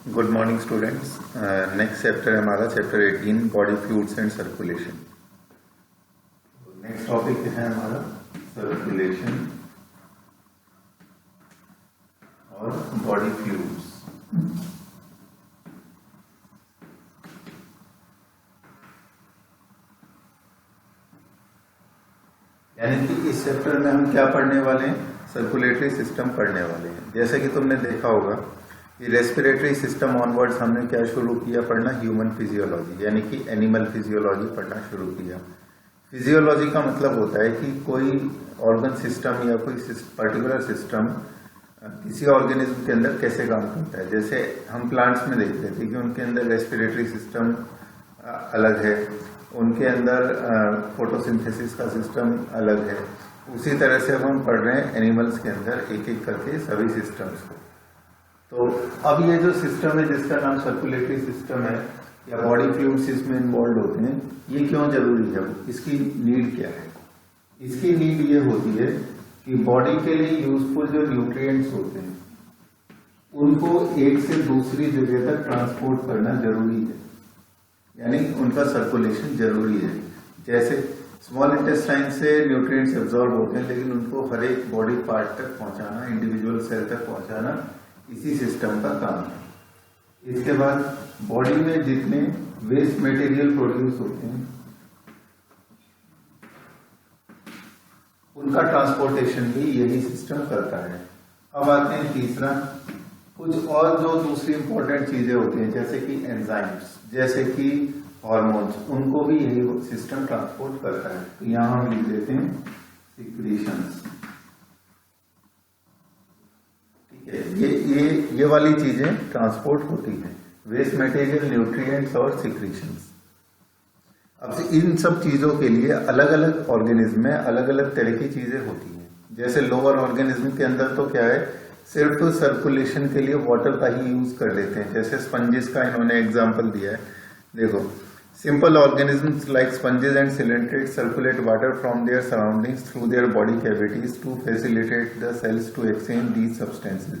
Good morning students. Next chapter है हमारा chapter 18 body fluids and circulation. Next topic है हमारा सर्कुलेशन और बॉडी फ्लूइड्स। यानी कि इस चैप्टर में हम क्या पढ़ने वाले हैं? सर्कुलेटरी सिस्टम पढ़ने वाले हैं। जैसे कि तुमने देखा होगा कि रेस्पिरेटरी सिस्टम ऑनवर्ड्स हमने क्या शुरू किया पढ़ना? ह्यूमन फिजियोलॉजी यानी कि एनिमल फिजियोलॉजी पढ़ना शुरू किया। फिजियोलॉजी का मतलब होता है कि कोई ऑर्गन सिस्टम या कोई पर्टिकुलर सिस्टम किसी ऑर्गेनिज्म के अंदर कैसे काम करता है। जैसे हम प्लांट्स में देखते थे कि उनके अंदर रेस्पिरेटरी सिस्टम अलग है, उनके अंदर फोटोसिंथेसिस का सिस्टम अलग है। उसी तरह से अब हम पढ़ रहे हैं एनिमल्स के अंदर एक एक करके सभी सिस्टम्स को। तो अब ये जो सिस्टम है जिसका नाम सर्कुलेटरी सिस्टम है या बॉडी फ्लूइड्स इसमें इन्वॉल्व होते हैं, ये क्यों जरूरी है? इसकी नीड क्या है? इसकी नीड ये होती है कि बॉडी के लिए यूजफुल जो न्यूट्रिएंट्स होते हैं उनको एक से दूसरी जगह तक ट्रांसपोर्ट करना जरूरी है, यानी उनका सर्कुलेशन जरूरी है। जैसे स्मॉल इंटेस्टाइन से न्यूट्रिएंट्स एब्जॉर्ब होते हैं, लेकिन उनको हर एक बॉडी पार्ट तक पहुंचाना, इंडिविजुअल सेल तक पहुंचाना इसी सिस्टम का काम है। इसके बाद बॉडी में जितने वेस्ट मटेरियल प्रोड्यूस होते हैं उनका ट्रांसपोर्टेशन भी यही सिस्टम करता है। अब आते हैं तीसरा, कुछ और जो दूसरी इंपॉर्टेंट चीजें होती हैं जैसे कि एंजाइम्स, जैसे कि हार्मोन्स, उनको भी यही सिस्टम ट्रांसपोर्ट करता है। तो यहां हम लिख देते हैं सिक्रीशंस। ठीक है, ये वाली चीजें ट्रांसपोर्ट होती हैं, वेस्ट मटेरियल, न्यूट्रिएंट्स और सिक्रीशंस। अब से इन सब चीजों के लिए अलग अलग ऑर्गेनिज्म में अलग अलग तरह की चीजें होती हैं। जैसे लोअर ऑर्गेनिज्म के अंदर तो क्या है, सिर्फ सर्कुलेशन के लिए वाटर का ही यूज कर लेते हैं। जैसे स्पंजेस का इन्होंने एग्जांपल दिया है। देखो, simple organisms like sponges and coelenterates circulate water from their surroundings through their body cavities to facilitate the cells to exchange these substances।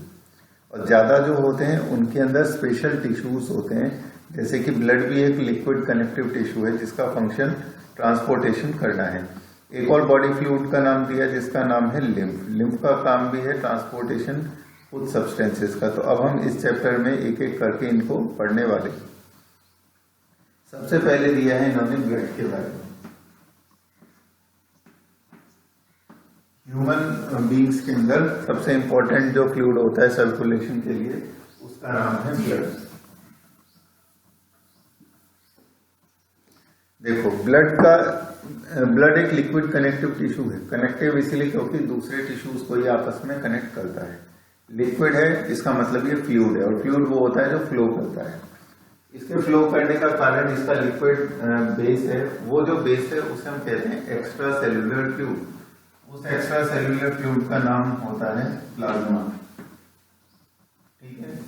और ज्यादा जो होते हैं उनके अंदर स्पेशल टिश्यूज होते हैं, जैसे कि ब्लड भी एक लिक्विड कनेक्टिव टिश्यू है जिसका फंक्शन ट्रांसपोर्टेशन करना है। एक और बॉडी फ्लूइड का नाम दिया जिसका नाम है लिम्फ। लिम्फ का काम भी है ट्रांसपोर्टेशन फूड सब्सटेंसेस का। तो अब हम इस चैप्टर में एक एक करके इनको पढ़ने वाले हैं। सबसे पहले दिया है इन्होंने ब्लड के बारे में। ह्यूमन बीइंग्स के अंदर सबसे इंपॉर्टेंट जो फ्लूइड होता है सर्कुलेशन के लिए उसका नाम है ब्लड। देखो, ब्लड एक लिक्विड कनेक्टिव टिश्यू है। कनेक्टिव इसलिए क्योंकि दूसरे टिश्यूज को ये आपस में कनेक्ट करता है। लिक्विड है, इसका मतलब ये फ्लूइड है, और फ्लूइड वो होता है जो फ्लो करता है। इसके फ्लो करने का कारण इसका लिक्विड बेस है। वो जो बेस है उसे हम कहते हैं एक्स्ट्रा सेल्यूलर फ्लूइड। उस एक्स्ट्रा सेल्यूलर फ्लूइड का नाम होता है प्लाज्मा। ठीक है,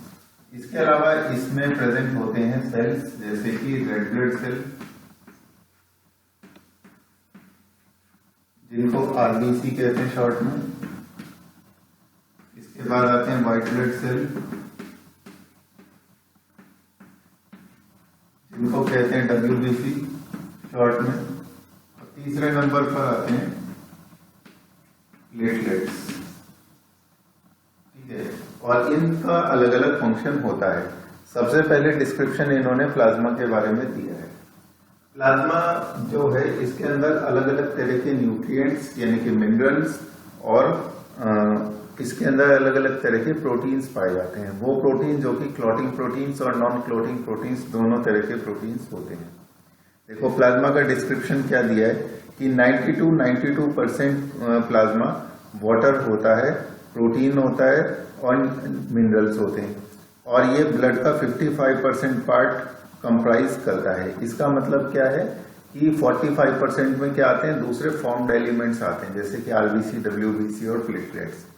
इसके अलावा इसमें प्रेजेंट होते हैं सेल्स, जैसे कि रेड ब्लड सेल जिनको आरबीसी कहते हैं शॉर्ट में। इसके बाद आते हैं व्हाइट ब्लड सेल जिनको कहते हैं WBC शॉर्ट में। और तीसरे नंबर पर आते हैं प्लेटलेट्स। ठीक है, और इनका अलग अलग फंक्शन होता है। सबसे पहले डिस्क्रिप्शन इन्होंने प्लाज्मा के बारे में दिया है। प्लाज्मा जो है इसके अंदर अलग अलग तरह के न्यूट्रिएंट्स यानी कि मिनरल्स और इसके अंदर अलग अलग तरह के प्रोटीन्स पाए जाते हैं। वो प्रोटीन जो कि क्लॉटिंग प्रोटीन्स और नॉन क्लॉटिंग प्रोटीन्स दोनों तरह के प्रोटीन्स होते हैं। देखो, प्लाज्मा का डिस्क्रिप्शन क्या दिया है कि 92% प्लाज्मा वाटर होता है, प्रोटीन होता है और मिनरल्स होते हैं। और ये ब्लड का 55% पार्ट कंप्राइज करता है। इसका मतलब क्या है कि 45% में क्या आते हैं? दूसरे फॉर्म्ड एलिमेंट्स आते हैं, जैसे कि आरबीसी, WBC और प्लेटलेट्स।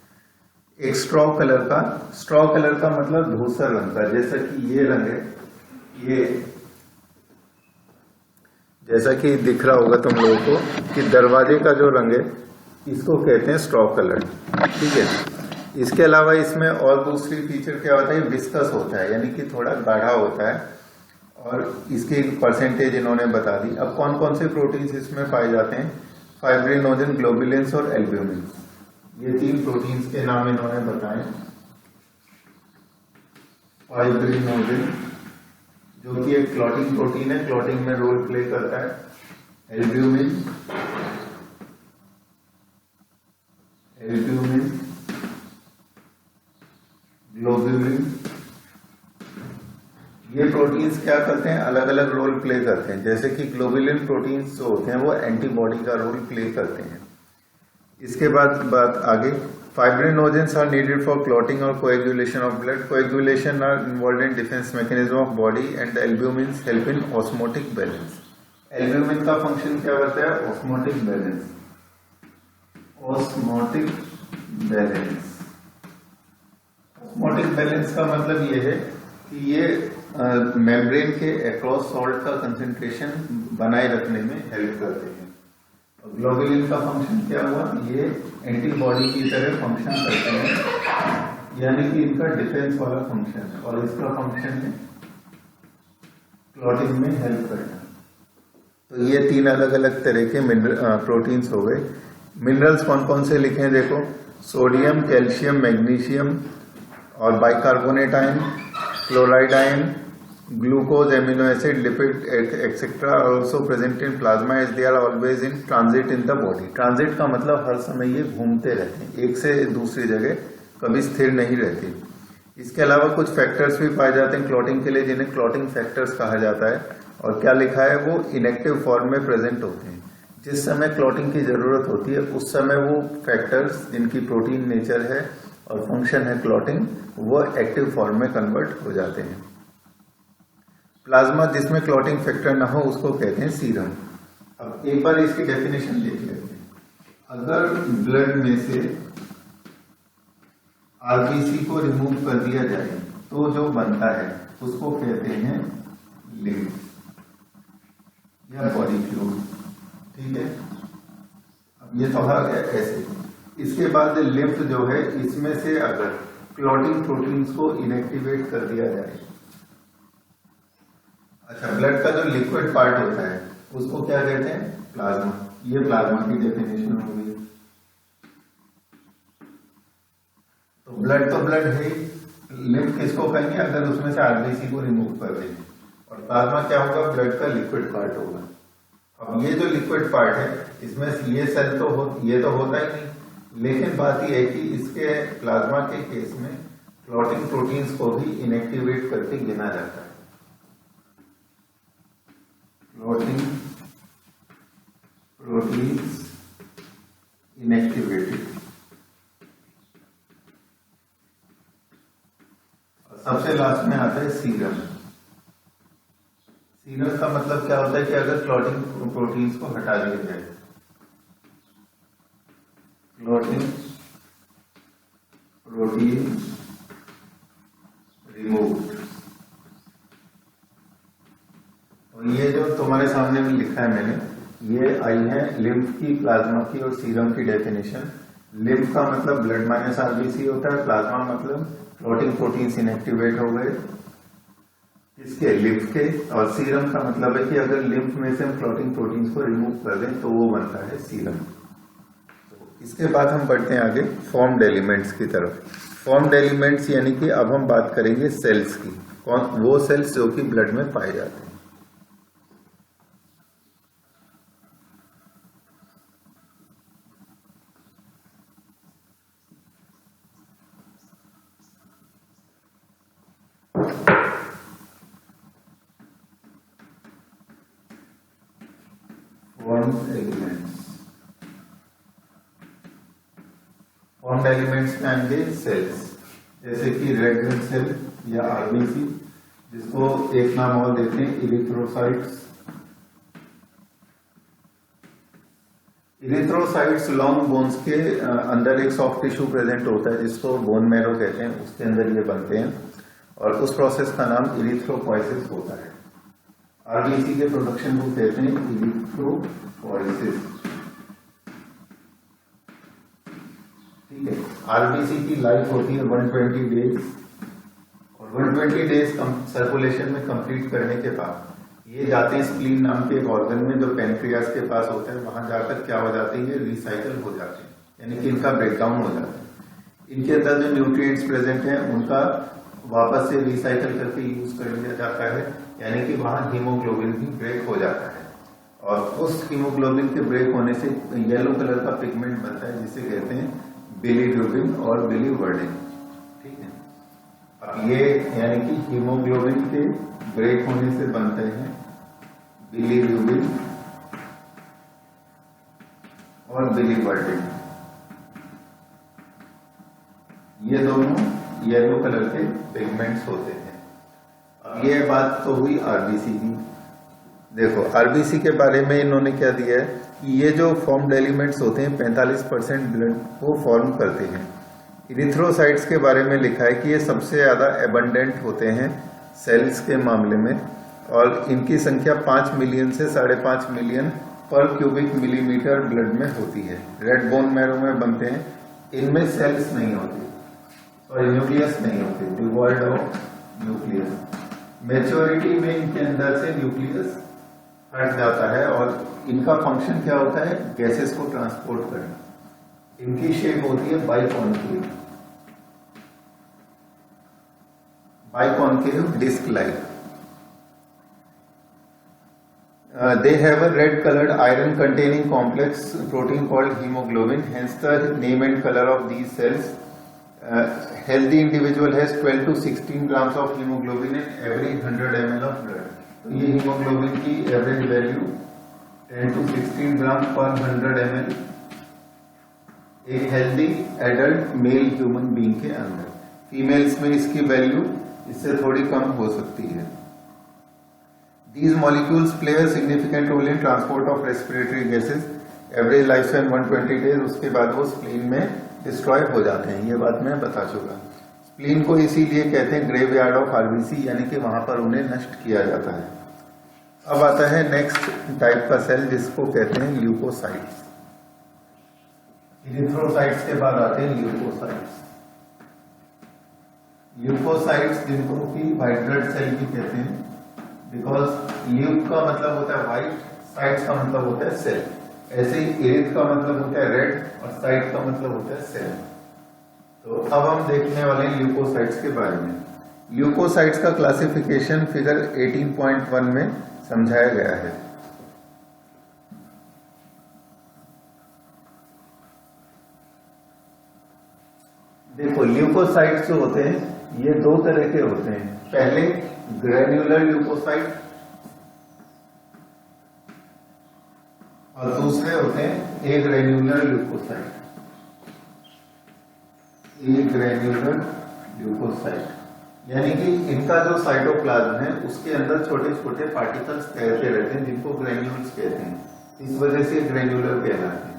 एक स्ट्रॉ कलर का मतलब धूसर रंग का, जैसा कि ये रंग है, ये जैसा कि दिख रहा होगा तुम लोगों को कि दरवाजे का जो रंग है इसको कहते हैं स्ट्रॉ कलर। ठीक है, इसके अलावा इसमें और दूसरी फीचर क्या होता है, विस्कस होता है, यानी कि थोड़ा गाढ़ा होता है, और इसकी परसेंटेज इन्होंने बता दी। अब कौन कौन से प्रोटीन्स इसमें पाए जाते हैं, फाइब्रिनोजन, ग्लोबुलिन्स और एल्ब्यूमिन, ये 3 प्रोटीन्स के नाम इन्होंने बताए। फाइब्रिनोजन जो कि एक क्लॉटिंग प्रोटीन है, क्लॉटिंग में रोल प्ले करता है। एल्ब्यूमिन, ग्लोबुलिन, ये प्रोटीन्स क्या करते हैं, अलग अलग रोल प्ले करते हैं। जैसे कि ग्लोबुलिन प्रोटीन्स जो होते हैं वो एंटीबॉडी का रोल प्ले करते हैं। इसके बाद बात आगे, fibrinogens are needed for clotting और coagulation of blood. Coagulation are involved in defence mechanism of body and albumin help in osmotic balance. Albumin का फंक्शन क्या होता है, osmotic balance. Osmotic balance, osmotic balance का मतलब ये है कि ये मेम्ब्रेन के अक्रॉस सॉल्ट का कंसेंट्रेशन बनाए रखने में हेल्प करते हैं। ग्लोबुलिन का फंक्शन क्या हुआ, ये एंटीबॉडी की तरह फंक्शन करते हैं, यानी कि इनका डिफेंस वाला फंक्शन है, और इसका फंक्शन है क्लॉटिंग में हेल्प करना। तो ये 3 अलग अलग तरह के प्रोटीन्स हो गए। मिनरल्स कौन कौन से लिखे हैं देखो, सोडियम, कैल्शियम, मैग्नीशियम और bicarbonate ion, chloride ion, glucose, amino acid, lipid etcetera are also present in plasma as they are always in transit in the body. Transit का मतलब हर समय ये घूमते रहते हैं, एक से दूसरी जगह कभी स्थिर नहीं रहती। इसके अलावा कुछ फैक्टर्स भी पाए जाते हैं क्लॉटिंग के लिए, जिन्हें क्लॉटिंग फैक्टर्स कहा जाता है। और क्या लिखा है, वो इनएक्टिव फॉर्म में प्रेजेंट होते हैं। जिस समय क्लॉटिंग की जरूरत होती है उस समय वो फैक्टर्स जिनकी प्रोटीन नेचर है और फंक्शन है क्लॉटिंग, वो एक्टिव फॉर्म में कन्वर्ट हो जाते हैं। प्लाज्मा जिसमें क्लॉटिंग फैक्टर ना हो उसको कहते हैं सीरम। अब एक बार इसकी डेफिनेशन देख लेते हैं। अगर ब्लड में से आरबीसी को रिमूव कर दिया जाए तो जो बनता है उसको कहते हैं लिम्फ या बॉडी फ्लूइड, ठीक है। अब ये तो ऐसे। इसके बाद लिम्फ जो है, इसमें से अगर क्लॉटिंग प्रोटीन्स को इनएक्टिवेट कर दिया जाए, अच्छा, ब्लड का जो लिक्विड पार्ट होता है उसको क्या कहते हैं, प्लाज्मा। ये प्लाज्मा की डेफिनेशन हो गई। तो ब्लड है, लिम्फ किसको कहेंगे, अगर उसमें से आरबीसी को रिमूव कर देंगे। और प्लाज्मा क्या होगा, ब्लड का लिक्विड पार्ट होगा। अब ये जो लिक्विड पार्ट है, इसमें ये सेल तो ये तो होता ही नहीं, लेकिन बात यह है कि इसके प्लाज्मा के केस में क्लॉटिंग प्रोटीन्स को भी इनएक्टिवेट करके गिना जाता है। Clotting proteins inactivated. सबसे लास्ट में आता है सीरम। सीरम का मतलब क्या होता है कि अगर क्लॉटिंग प्रोटीन्स को हटा दिया जाए, क्लॉटिंग प्रोटीन रिमूव्ड। और ये जो तुम्हारे सामने में लिखा है मैंने, ये आई है लिम्फ की, प्लाज्मा की और सीरम की डेफिनेशन। लिम्फ का मतलब ब्लड माइनस आरबीसी होता है, प्लाज्मा मतलब क्लॉटिंग प्रोटीन्स इनएक्टिवेट हो गए इसके लिम्फ के, और सीरम का मतलब है कि अगर लिम्फ में से हम क्लॉटिंग प्रोटीन्स को रिमूव कर दें तो वो बनता है सीरम। इसके बाद हम बढ़ते हैं आगे फॉर्म्ड एलिमेंट्स की तरफ। फॉर्म्ड एलिमेंट्स यानी कि अब हम बात करेंगे सेल्स की, वो सेल्स जो कि ब्लड में पाए जाते हैं। फॉर्म्ड एलिमेंट्स में आएंगे सेल्स, जैसे कि रेड ब्लड सेल या आरबीसी, जिसको एक नाम और देते हैं इरिथ्रोसाइट्स। इरिथ्रोसाइट्स लॉन्ग बोन्स के अंदर एक सॉफ्ट टिश्यू प्रेजेंट होता है जिसको बोन मैरो कहते हैं, उसके अंदर ये बनते हैं और उस प्रोसेस का नाम इरिथ्रोपोइसिस होता है। आरबीसी के प्रोडक्शन को कहते हैं इरिथ्रोपोइसिस, ठीक है। आरबीसी की लाइफ होती है 120 डेज, और 120 डेज सर्कुलेशन में कंप्लीट करने के बाद ये जाते हैं स्प्लीन नाम के एक ऑर्गन में जो पेनक्रियास के पास होता है। वहां जाकर क्या हो जाते हैं, ये रिसाइकल हो जाते हैं, यानी कि इनका ब्रेकडाउन हो जाता है। इनके अंदर जो न्यूट्रिएंट्स प्रेजेंट हैं उनका वापस से रिसाइकल करके यूज कर लिया जाता है, यानी कि वहां हीमोग्लोबिन भी ब्रेक हो जाता है, और उस हीमोग्लोबिन के ब्रेक होने से येलो कलर का पिगमेंट बनता है जिसे कहते हैं बिलीरुबिन और बिलीवर्डिन। ठीक है। अब ये यानी कि हीमोग्लोबिन के ब्रेक होने से बनते हैं बिलीरुबिन और बिलीवर्डिन। ये दोनों येलो कलर के पिगमेंट्स होते हैं। अब ये बात तो हुई आरबीसी की। देखो आरबीसी के बारे में इन्होंने क्या दिया है कि ये जो फॉर्म्ड एलिमेंट्स होते हैं 45% ब्लड को फॉर्म करते हैं। इरिथ्रोसाइट्स के बारे में लिखा है कि ये सबसे ज्यादा एबंडेंट होते हैं सेल्स के मामले में, और इनकी संख्या 5 मिलियन से 5.5 मिलियन पर क्यूबिक मिलीमीटर ब्लड में होती है। रेड बोन मैरो में बनते हैं। इनमें सेल्स नहीं होती और न्यूक्लियस नहीं होती, डिवॉइड ऑफ न्यूक्लियस। मैच्योरिटी में इनके अंदर से न्यूक्लियस हट जाता है और इनका फंक्शन क्या होता है, गैसेस को ट्रांसपोर्ट करना। इनकी शेप होती है biconcave disc like. They have a red colored iron containing complex protein called hemoglobin, hence the name and color of these cells. Healthy individual has 12 to 16 grams of hemoglobin in every 100 ml of blood. तो ये hemoglobin की average value 10 to 16 ग्राम पर 100 ml एक healthy adult mail human being के अंदर। Females में इसकी value इससे थोड़ी कम हो सकती है। These molecules play a significant role in transport of respiratory gases. Average lifespan 120 days, उसके बाद वो स्प्लीन में डिस्ट्रॉय हो जाते हैं। ये बात मैं बता चुका। स्प्लीन को इसीलिए कहते हैं ग्रेवयार्ड ऑफ आरबीसी, यानी कि वहां पर उन्हें नष्ट किया जाता है। अब आता है नेक्स्ट टाइप का सेल जिसको कहते हैं ल्यूकोसाइट्स। इरिथ्रोसाइट्स के बाद आते हैं ल्यूकोसाइट्स। ल्यूकोसाइट्स जिनको कि व्हाइट ब्लड सेल भी कहते हैं, बिकॉज ल्यूक का मतलब होता है व्हाइट, साइट्स का मतलब होता है सेल। ऐसे ही इरिथ का मतलब होता है रेड और साइट का मतलब होता है सेल। तो अब हम देखने वाले हैं ल्यूकोसाइट्स के बारे में। ल्यूकोसाइट्स का क्लासिफिकेशन फिगर 18.1 में समझाया गया है। देखो ल्यूकोसाइट्स जो होते हैं ये दो तरह के होते हैं। पहले ग्रेन्युलर ल्यूकोसाइट और दूसरे होते हैं एग्रेन्युलर ल्यूकोसाइट। एग्रेन्युलर ल्यूकोसाइट यानी कि इनका जो साइटोप्लाज्म है उसके अंदर छोटे छोटे पार्टिकल्स तैरते रहते हैं जिनको ग्रेन्यूल्स कहते हैं, इस वजह से ग्रेन्युलर कहलाते हैं।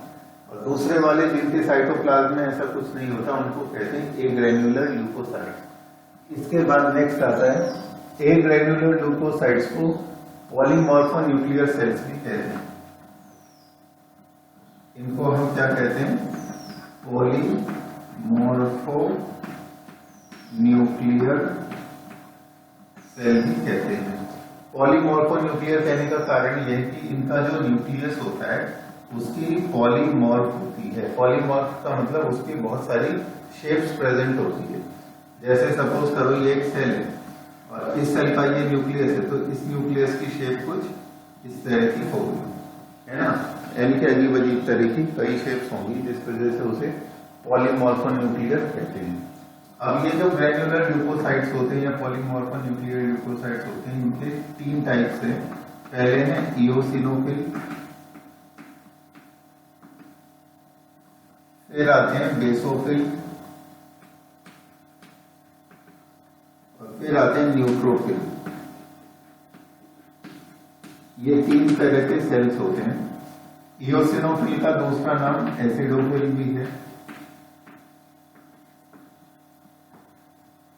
और दूसरे वाले जिनके साइटोप्लाज्म में ऐसा कुछ नहीं होता उनको कहते हैं एग्रेन्युलर ल्यूकोसाइट। इसके बाद नेक्स्ट आता है एग्रेन्युलर ल्यूकोसाइट्स को पॉलीमॉर्फोन्यूक्लियर सेल्स भी कहते हैं। इनको हम क्या कहते हैं, पॉलीमॉर्फोन्यूक्लियर सेल भी कहते हैं। पॉलीमॉर्फोन्यूक्लियर कहने का कारण यह है कि इनका जो न्यूक्लियस होता है उसकी पॉलीमॉर्फ होती है। पॉलीमॉर्फ का मतलब उसकी बहुत सारी शेप्स प्रेजेंट होती है। जैसे सपोज करो ये एक सेल है और इस सेल का ये न्यूक्लियस है, तो इस न्यूक्लियस की शेप कुछ इस तरह की होगी, है ना। यानी कि अजीब अजीब तरह की कई शेप्स होंगी जिस वजह से उसे पॉलीमॉर्फोन्यूक्लियर कहते हैं। अब ये जो ग्रेन्युलर ल्यूकोसाइट्स होते हैं या पॉलीमॉर्फोन्यूक्लियर ल्यूकोसाइट्स होते हैं इनके 3 टाइप्स हैं। पहले है इओसिनोफिल, फिर आते हैं बेसोफिल और फिर आते हैं न्यूट्रोफिल। ये 3 तरह के सेल्स होते हैं। इओसिनोफिल का दूसरा नाम एसिडोफिल भी है।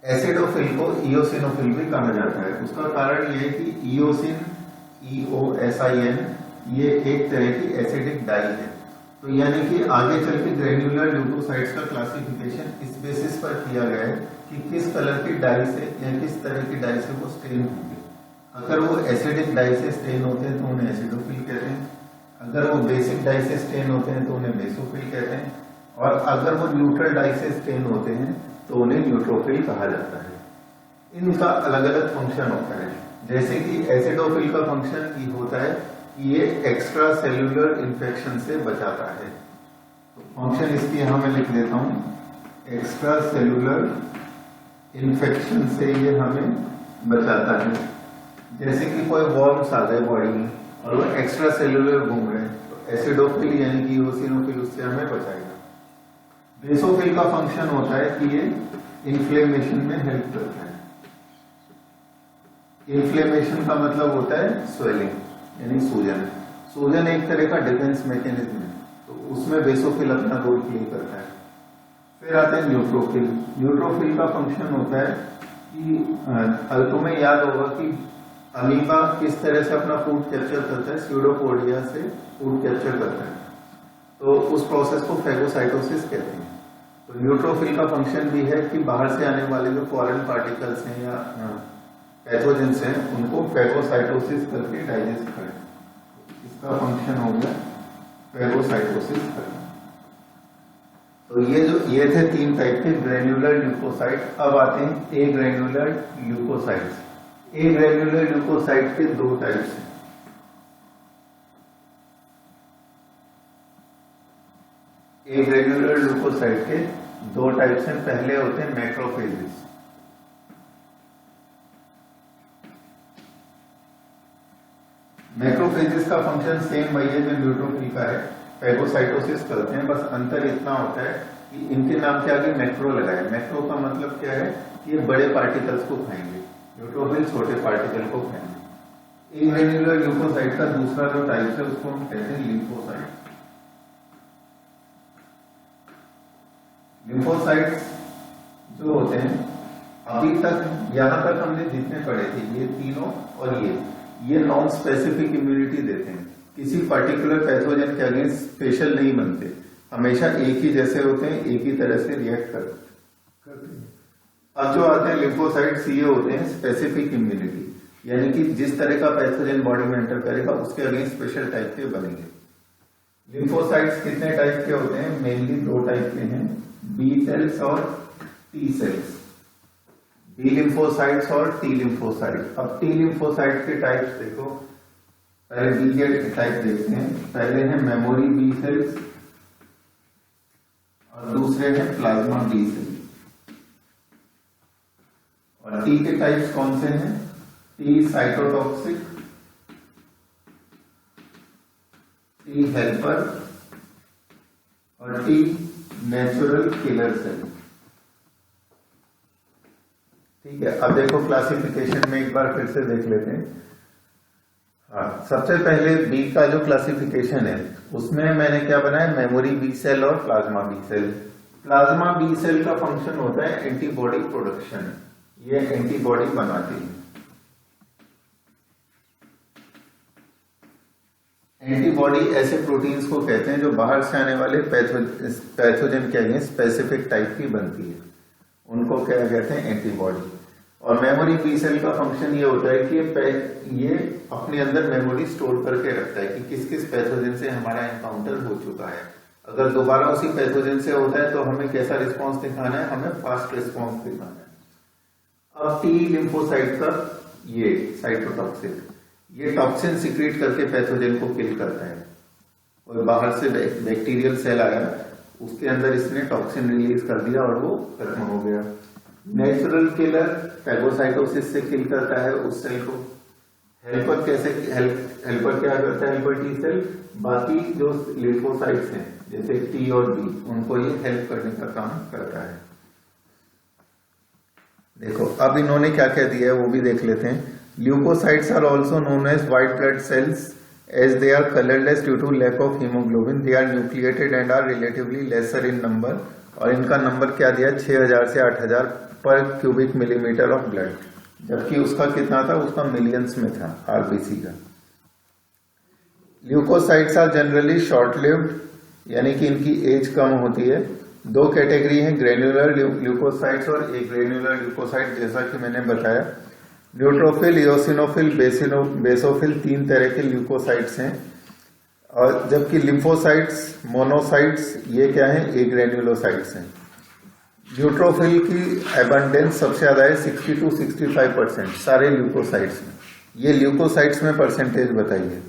एसिडोफिल को इओसिनोफिल भी कहा जाता है। उसका कारण यह है कि इओसिन EOSIN ये एक तरह की एसिडिक डाई है तो यानी कि आगे चल के ग्रेन्युलर ल्यूकोसाइट्स का क्लासिफिकेशन इस बेसिस पर किया गया है कि किस कलर की डाई से या किस तरह की डाई से वो स्टेन होंगे। अगर वो एसिडिक डाई से स्टेन होते हैं तो उन्हें एसिडोफिल कहते हैं, अगर वो बेसिक डाई से स्टेन होते हैं तो उन्हें बेसोफिल कहते हैं, और अगर वो न्यूट्रल डाई से स्टेन होते हैं तो उन्हें न्यूट्रोफिल कहा जाता है। इनका अलग अलग फंक्शन होता है। जैसे कि एसिडोफिल का फंक्शन ये होता है कि ये एक्स्ट्रा सेल्यूलर इन्फेक्शन से बचाता है। तो फंक्शन इसकी यहां मैं लिख देता हूं, एक्स्ट्रा सेल्यूलर इन्फेक्शन से ये हमें बचाता है। जैसे कि कोई वॉर्म्स आ गए बॉडी में और वो एक्स्ट्रा सेल्यूलर घूम रहे हैं तो एसिडोफिल यानी कि इओसिनोफिल उससे हमें बचाएगा। बेसोफिल का फंक्शन होता है कि ये इन्फ्लेमेशन में हेल्प करता है। इन्फ्लेमेशन का मतलब होता है स्वेलिंग यानी सूजन। सूजन एक तरह का डिफेंस मैकेनिज्म है, तो उसमें बेसोफिल अपना रोल प्ले करता है। फिर आते हैं न्यूट्रोफिल। न्यूट्रोफिल का फंक्शन होता है कि तुम्हें याद होगा कि अमीबा किस तरह से अपना फूड कैप्चर करता है, स्यूडोपोडिया से फूड कैप्चर करता है, तो उस प्रोसेस को फैगोसाइटोसिस कहते हैं। तो न्यूट्रोफिल का फंक्शन भी है कि बाहर से आने वाले जो फॉरेन पार्टिकल्स हैं या पैथोजेंस हैं उनको फैगोसाइटोसिस करके डाइजेस्ट करें। इसका फंक्शन हो गया फैगोसाइटोसिस करना। तो ये थे 3 टाइप के ग्रेन्युलर ल्यूकोसाइट। अब आते हैं ए ग्रेन्युलर ल्यूकोसाइट्स। ए ग्रेन्युलर ल्यूकोसाइट के 2 टाइप्स हैं। ए ग्रेन्युलर ल्यूकोसाइट के 2 टाइप्स हैं। पहले होते हैं मैक्रोफेजेस। मैक्रोफेजेस का फंक्शन सेम वही है जो न्यूट्रोफिल का है, फैगोसाइटोसिस करते हैं। बस अंतर इतना होता है कि इनके नाम के आगे मैक्रो लगा है। मैक्रो का मतलब क्या है कि ये बड़े पार्टिकल्स को खाएंगे, न्यूट्रोफिल छोटे पार्टिकल को खाएंगे। ए ग्रेन्युलर ल्यूकोसाइट का दूसरा जो टाइप है उसको हम कहते हैं लिम्फोसाइट। लिम्फोसाइट्स जो होते हैं, अभी तक यहां तक हमने जितने पढ़े थे ये तीनों और ये नॉन स्पेसिफिक इम्यूनिटी देते हैं, किसी पर्टिकुलर पैथोजन के अगेंस्ट स्पेशल नहीं बनते, हमेशा एक ही जैसे होते हैं, एक ही तरह से रिएक्ट करते हैं। अब जो आते हैं लिम्फोसाइट्स, ये होते हैं स्पेसिफिक इम्यूनिटी, यानी कि जिस तरह का पैथोजन बॉडी में एंटर करेगा उसके अगेंस्ट स्पेशल टाइप के बनेंगे। लिम्फोसाइट्स कितने टाइप के होते हैं? मेनली 2 टाइप के हैं, बी सेल्स और टी सेल्स। बी लिम्फोसाइट्स और टी लिम्फोसाइट। अब टी लिम्फोसाइट के टाइप्स देखो, पहले बी के टाइप देखते हैं। पहले है मेमोरी बी सेल्स और दूसरे हैं प्लाज्मा बी सेल्स। और टी के टाइप्स कौन से हैं? टी साइटोटॉक्सिक, टी हेल्पर और टी नेचुरल किलर सेल। ठीक है, अब देखो क्लासिफिकेशन में एक बार फिर से देख लेते हैं। हाँ, सबसे पहले बी का जो क्लासिफिकेशन है उसमें मैंने क्या बनाया, मेमोरी बी सेल और plasma B cell. Plasma B cell का फंक्शन होता है एंटीबॉडी प्रोडक्शन, ये एंटीबॉडी बनाती है। एंटीबॉडी ऐसे प्रोटीन्स को कहते हैं जो बाहर से आने वाले पैथोजन के अगेंस्ट स्पेसिफिक टाइप की बनती है, उनको क्या कहते हैं, एंटीबॉडी। और मेमोरी बी सेल का फंक्शन ये होता है कि ये अपने अंदर मेमोरी स्टोर करके रखता है कि किस किस पैथोजन से हमारा एनकाउंटर हो चुका है। अगर दोबारा उसी पैथोजन से होता है तो हमें कैसा रिस्पॉन्स दिखाना है, हमें फास्ट रिस्पॉन्स दिखाना है। अब टी लिम्फोसाइट का ये साइटोटॉक्सिक, ये टॉक्सिन सिक्रीट करके पैथोजन को किल करता है। और बाहर से बैक्टीरियल सेल आया, उसके अंदर इसने टॉक्सिन रिलीज कर दिया और वो खत्म हो गया। नेचुरल किलर फैगोसाइटोसिस से किल करता है उस सेल को। हेल्पर कैसे, हेल्पर क्या करता है, हेल्पर टी सेल बाकी जो लिम्फोसाइट्स हैं जैसे टी और बी, उनको ये हेल्प करने का काम करता है। देखो अब इन्होंने क्या क्या दिया है वो भी देख लेते हैं। Leukocytes are also known as white blood cells as they are colorless due to lack of hemoglobin. They are nucleated and are relatively lesser in number. और इनका नंबर क्या दिया, 6000 से 8000 पर क्यूबिक मिलीमीटर ऑफ ब्लड, जबकि उसका कितना था, उसका मिलियंस में था आरबीसी का। Leucocytes are generally short lived, यानी कि इनकी एज कम होती है। दो कैटेगरी हैं, ग्रेन्युलर ल्यूकोसाइट्स और एग्रेन्युलर ल्यूकोसाइट, जैसा कि मैंने बताया। न्यूट्रोफिल, इओसिनोफिल, बेसोफिल 3 तरह के ल्यूकोसाइट्स हैं। और जबकि लिम्फोसाइट्स, मोनोसाइट्स ये क्या है, एग्रेन्युलोसाइट्स हैं। न्यूट्रोफिल की एबंडेंस सबसे ज्यादा है 60 to 65% सारे ल्यूकोसाइट्स में। ये ल्यूकोसाइट्स में परसेंटेज बताइए।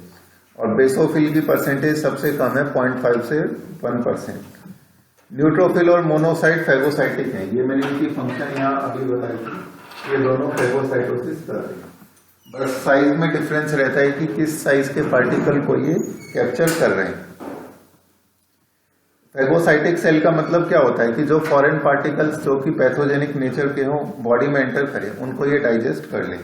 और बेसोफिल की परसेंटेज सबसे कम है 0.5 से 1%। न्यूट्रोफिल और मोनोसाइट फैगोसाइटिक हैं। ये मैंने इनकी फंक्शन यहाँ अभी बताई थी। ये दोनों फैगोसाइटोसिस कर रहे हैं। बस साइज में डिफरेंस रहता है कि किस साइज के पार्टिकल को ये कैप्चर कर रहे हैं। फैगोसाइटिक सेल का मतलब क्या होता है कि जो फॉरेन पार्टिकल्स जो कि पैथोजेनिक नेचर के हों बॉडी में एंटर करें, उनको ये डाइजेस्ट कर ले।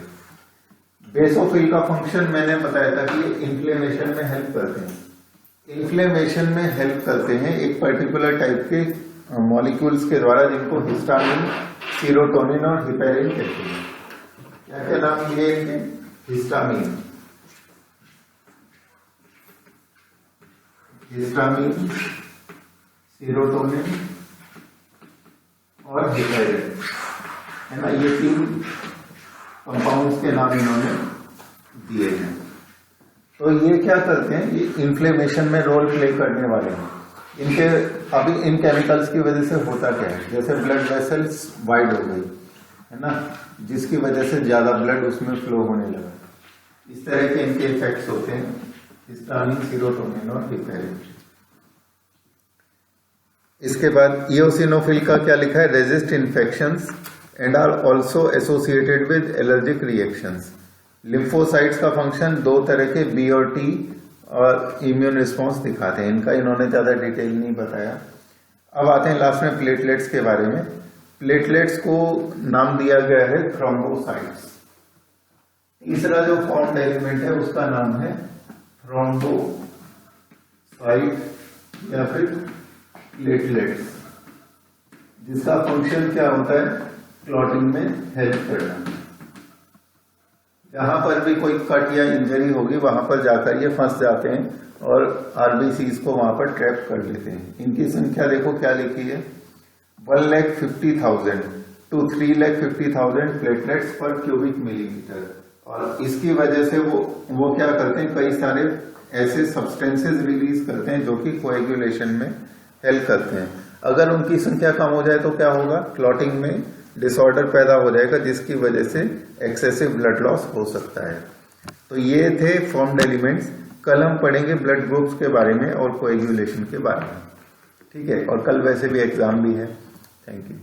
बेसोफिल का फंक्शन मैंने बताया था कि ये इन्फ्लेमेशन में हेल्प करते हैं। इन्फ्लेमेशन में हेल्प करते हैं एक पर्टिकुलर टाइप के मॉलिक्यूल्स के द्वारा, जिनको हिस्टामिन, सीरोटोनिन और हिपेरिन कहते हैं। क्या क्या नाम लिए इनके? हिस्टामिन, सीरोटोनिन और हिपेरिन, है ना। ये 3 कंपाउंड्स के नाम इन्होंने दिए हैं। तो ये क्या करते हैं, ये इन्फ्लेमेशन में रोल प्ले करने वाले हैं। इनके अभी इन केमिकल्स की वजह से होता क्या है, जैसे ब्लड वेसल्स वाइड हो गई, है ना, जिसकी वजह से ज्यादा ब्लड उसमें फ्लो होने लगा। इस तरह के इनके इफेक्ट्स होते हैं, हिस्टामिन, सीरोटोनिन और हिपेरिन। इसके बाद इओसिनोफिल का क्या लिखा है, resist infections and are also associated with allergic reactions. Lymphocytes का फंक्शन 2 तरह के बी और टी और इम्यून रिस्पॉन्स दिखाते हैं। इनका इन्होंने ज्यादा डिटेल नहीं बताया। अब आते हैं लास्ट में प्लेटलेट्स के बारे में। प्लेटलेट्स को नाम दिया गया है थ्रोम्बोसाइट्स। तीसरा जो फॉर्म्ड एलिमेंट है उसका नाम है थ्रोम्बोसाइट या फिर प्लेटलेट्स, जिसका फंक्शन क्या होता है, क्लॉटिंग में हेल्प करना। जहां पर भी कोई कट या इंजरी होगी वहां पर जाकर ये फंस जाते हैं और आरबीसीज को वहां पर ट्रैप कर लेते हैं। इनकी संख्या देखो क्या लिखी है, 1,50,000 to 3,50,000 प्लेटलेट्स पर क्यूबिक मिलीमीटर। और इसकी वजह से वो क्या करते हैं, कई सारे ऐसे सब्सटेंसेस रिलीज करते हैं जो कि कोएगुलेशन में हेल्प करते हैं। अगर उनकी संख्या कम हो जाए तो क्या होगा, क्लॉटिंग में डिसऑर्डर पैदा हो जाएगा, जिसकी वजह से एक्सेसिव ब्लड लॉस हो सकता है। तो ये थे फॉर्म्ड एलिमेंट्स। कल हम पढ़ेंगे ब्लड ग्रुप्स के बारे में और कोएगुलेशन के बारे में, ठीक है। और कल वैसे भी एग्जाम भी है। Thank you.